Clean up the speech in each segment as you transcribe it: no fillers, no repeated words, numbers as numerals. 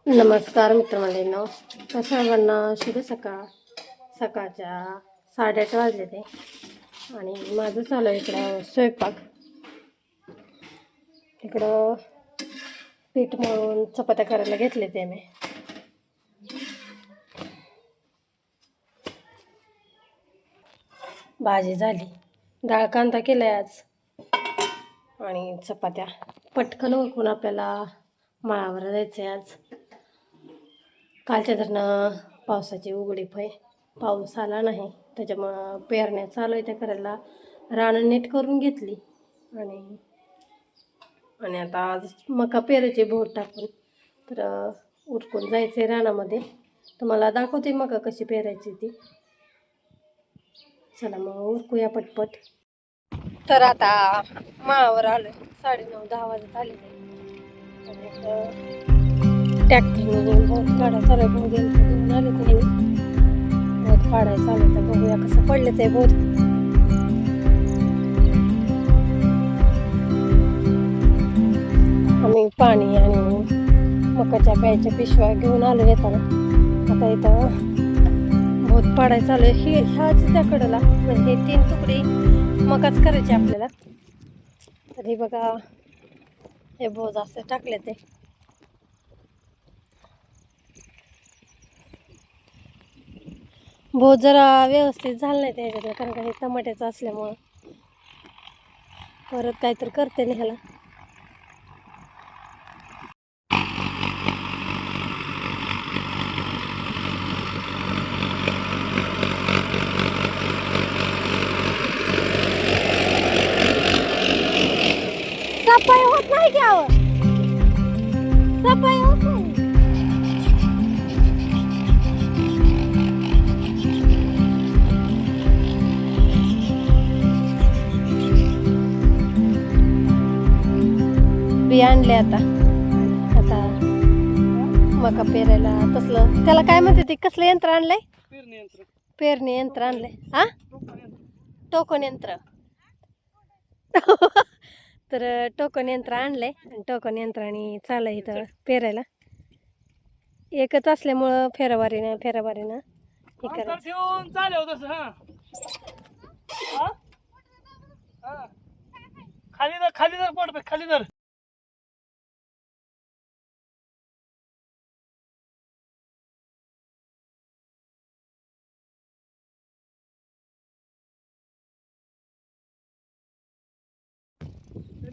नमस्कार मित्रमंडळींनो, सर्वांना शुभ सकाळ. सकाळच्या 8:30 वाजले ते आणि माझं चालू आहे इकडं स्वयंपाक. इकडं पीठ मळून चपात्या करायला घेतले ते मी. भाजी झाली, डाळ कांदा केलाय आज आणि चपात्या. पटकन उरकून आपल्याला मळावर जायचंय आज. कालच्या धरणं पावसाची उघडीप आहे, पाऊस आला नाही, त्याच्यामुळं पेरण्या चालू आहे त्या करायला. रानं नीट करून घेतली आणि आता आज मका पेरायची बोट टाकून. तर उरकून जायचं आहे रानामध्ये. तुम्हाला दाखवते मका कशी पेरायची ती. चला मग उरकूया पटपट. तर आता माळावर आलो, 9:30-10 वाजत आले. ट्रॅक्टरने बहुत काढा चालू भाऊ घेऊन आले ते बहुत काढायला चालू. तर बघूया कसं पडलं ते बहुत. आम्ही पाणी आणि मकाच्या प्यायच्या पिशव्या घेऊन आलो येताना. आता इथं बहुत पाडायचं चालू आहे. ह्याच त्या कडेला म्हणजे 3 तुकडे मकाच करायचे आपल्याला. तर हे बघा, हे बोज असं टाकले ते. बहुत जरा व्यवस्थित झालं नाही त्याच्यात, कारण का हे टमाट्याचं असल्यामुळं परत काहीतरी करते ना ह्याला. सफाई होत नाही घ्यावं, सफाई होत नाही. बी आणले आता मका पेरायला. तसलं त्याला काय म्हणते ते, कसलं यंत्र आणलंय? पेरणी यंत्र आणलंय. हा, टोकन यंत्र. तर टोकन यंत्र आणलंय आणि टोकन यंत्राने चालय इथं पेरायला. एकच असल्यामुळं फेरावारीनं हे करायचं. खाली जर पोट खाली जर.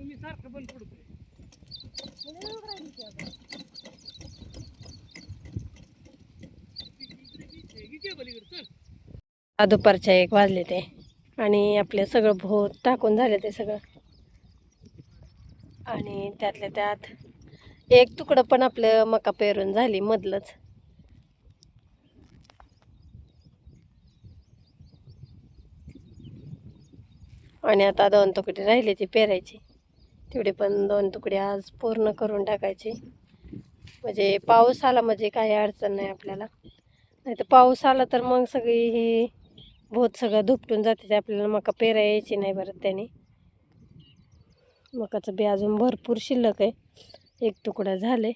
मी सारखं बंद पडतोय. दुपारच्या 1 वाजले ते आणि आपले सगळं भोत टाकून झाले ते सगळं. आणि त्यातल्या त्यात 1 तुकडं पण आपलं मका पेरून झाली मधलंच. आणि आता 2 तुकडे राहिले ते पेरायचे. तेवढे पण 2 तुकडे आज पूर्ण करून टाकायचे. म्हणजे पाऊस आला म्हणजे काही अडचण नाही आपल्याला. नाही तर पाऊस आला तर मग सगळी ही बहुत सगळं धुपटून जाते ते, आपल्याला मका पेरायची नाही बरं त्याने. मकाचं बी अजून भरपूर शिल्लक आहे, 1 तुकडा झाले.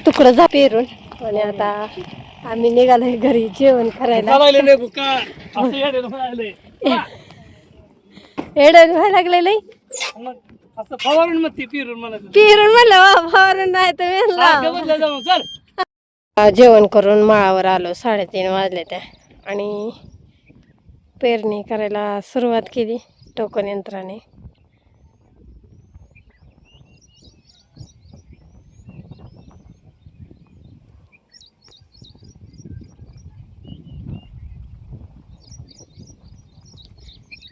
तुकडं जा पेरून आणि आता आम्ही निघालोय घरी जेवण करायला. चालायला बुका असं यायला म्हणाले एवढं व्हायला लागलेलं मग असं फवारून मग ती पिरून मला पेरून म्हणलं फवारून नाही तर म्हणलं. जाऊ चल जेवण करून माळावर आलो 3:30 वाजले त्या आणि पेरणी करायला सुरुवात केली टोकन यंत्राने.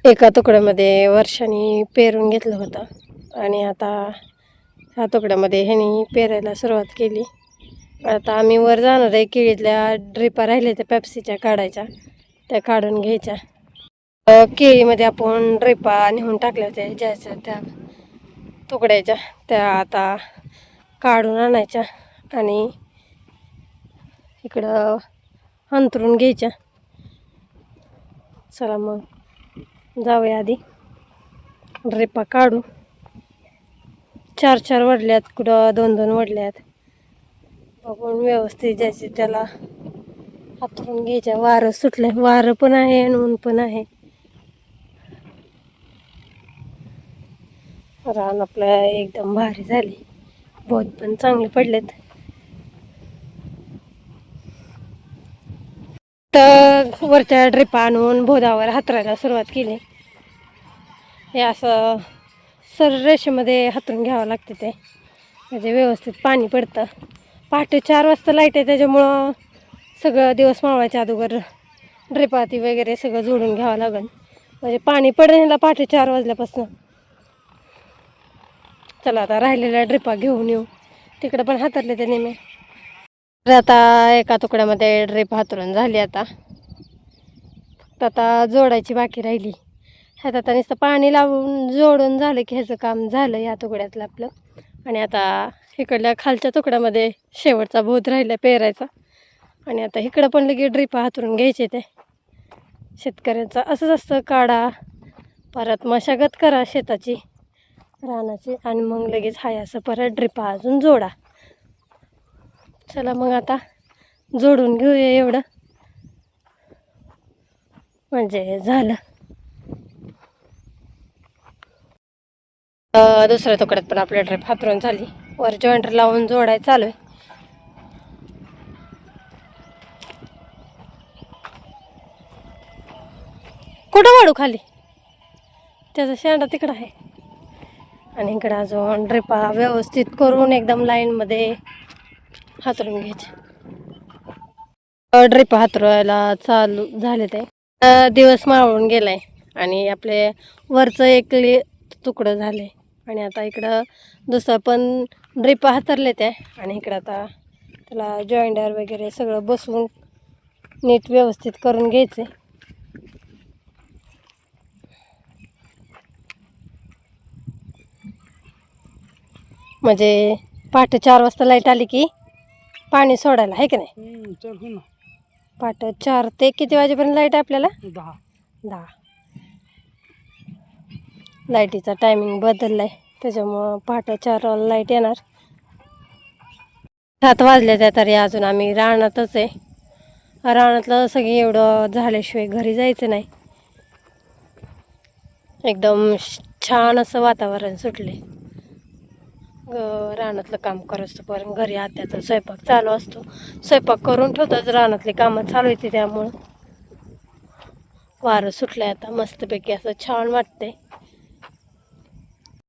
एका तुकड्यामध्ये वर्षाने पेरून घेतलं होतं आणि आता ह्या तुकड्यामध्ये ह्यानी पेरायला सुरुवात केली. आता आम्ही वर जाणार आहे. केळीतल्या ड्रिपा राहिल्या त्या पेप्सीच्या काढायच्या, त्या काढून घ्यायच्या. केळीमध्ये आपण ड्रिपा नेऊन टाकल्या होत्या ज्याच्या त्या तुकड्याच्या, त्या आता काढून आणायच्या आणि इकडं अंतरून घ्यायच्या. चला मग जाऊया आधी ड्रिपा काढू. 4 वडल्यात, कुठं 2 वडल्यात बघून व्यवस्थित ज्याचे त्याला हातरून घ्यायच्या. वारं सुटलं, वारं पण आहे आणि ऊन पण आहे. रान आपलं एकदम भारी झाली, बहुत पण चांगले पडलेत. तर वरच्या ड्रिपा आणून बोधावर हातरायला सुरुवात केली. हे असं सरळ रेषेमध्ये हातरून घ्यावं लागते ते, म्हणजे व्यवस्थित पाणी पडतं. पहाटे 4 वाजता लाईट आहे, त्याच्यामुळं सगळं दिवस मावळायच्या अगोदर ड्रिपाती वगैरे सगळं जोडून घ्यावं लागेल, म्हणजे पाणी पडेल ह्याला पहाटे 4 वाजल्यापासून. चला आता राहिलेल्या ड्रिपा घेऊन येऊ. तिकडं पण हातरले ते नेहमी. तर आता एका तुकड्यामध्ये ड्रिप हातरून झाली. आता फक्त आता जोडायची बाकी राहिली. ह्यात आता नुसतं पाणी लावून जोडून झालं की ह्याचं काम झालं या तुकड्यातलं आपलं. आणि आता इकडल्या खालच्या तुकड्यामध्ये शेवटचा बोध राहिला पेरायचा. आणि आता इकडं पण लगे ड्रिपा हातरून घ्यायचे. ते शेतकऱ्यांचं असंच असतं, काढा परत मशागत करा शेताची रानाची आणि मग लगेच हाय असं परत ड्रिपा अजून जोडा. चला मग आता जोडून घेऊया एवढं, म्हणजे झालं. दुसऱ्या तुकड्यात पण आपल्या ड्रिप हातरून झाली. वर जॉईंट लावून जोडायचं चालू आहे. कुठं वाढू खाली, त्याचा शेंडा तिकडं आहे. आणि इकडं अजून ड्रिपा व्यवस्थित करून एकदम लाईनमध्ये हातरून घ्यायचे. ड्रिपा हातरायला चालू झाले ते. दिवस मावळून गेलाय आणि आपले वरचं एक तुकडं झाले. आणि आता इकडं दुसरं पण ड्रिपा हातरले ते. आणि इकडं आता त्याला जॉईंडर वगैरे सगळं बसवून नीट व्यवस्थित करून घ्यायचे. म्हणजे पहाटे 4 वाजता लाईट आली की पाणी सोडायला, आहे की नाही. चल हो ना. पहाटे 4 ते किती वाजेपर्यंत लाईट आहे आपल्याला? 10. लाईटीचा टायमिंग बदलला आहे, त्याच्यामुळं पहाटे 4 वाजता लाईट येणार. 7 वाजले त्या तरी अजून आम्ही रानातच आहे. रानातलं सगळं एवढं झाल्याशिवाय घरी जायचं नाही. एकदम छान असं वातावरण सुटले. रानातलं काम करत पण घरी आत्याचा स्वयंपाक चालू असतो. स्वयंपाक करून ठेवताच रानातली कामं चालू येते, त्यामुळं वारं सुटलंय आता मस्तपैकी असं छान वाटतंय.